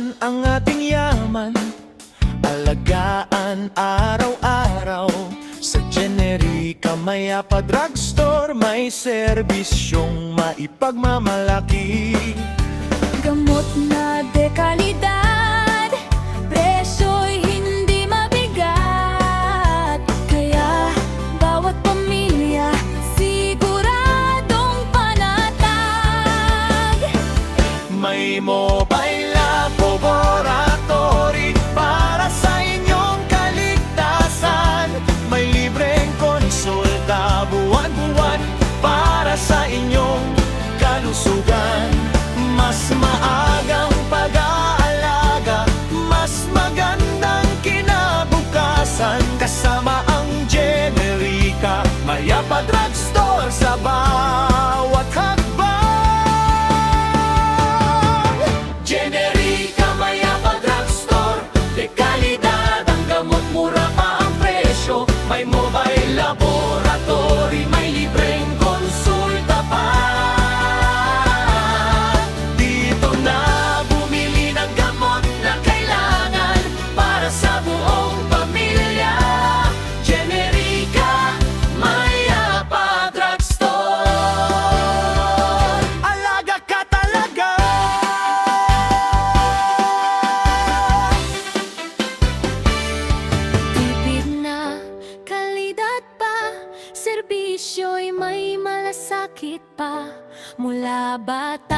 Alagaan ang ating yaman, alagaan araw-araw. Sa Generika Mayapa Drugstore, may serbisyong maipagmamalaki. Gamot na dekalidad, presyo'y hindi mabigat. Kaya bawat pamilya siguradong panatag. May mobile laboratory para sa inyong kaligtasan. May libreng konsulta buwan-buwan para sa inyong kalusugan. Mas maagang pag-aalaga, mas magandang kinabukasan. Kasama ang Generika Mayapa Drugstore sa bawat hakbang. Generika Mayapa Drugstore, dekalidad ang gamot, mura pa ang presyo. May mobile laboratory, may libreng konsulta pa. Dito na bumili ng gamot na kailangan para sa buong pamilya. Generika Mayapa Drugstore, alaga ka talaga. Tipid na kalidad pa, serbisyo'y may malasakit pa. Mula bata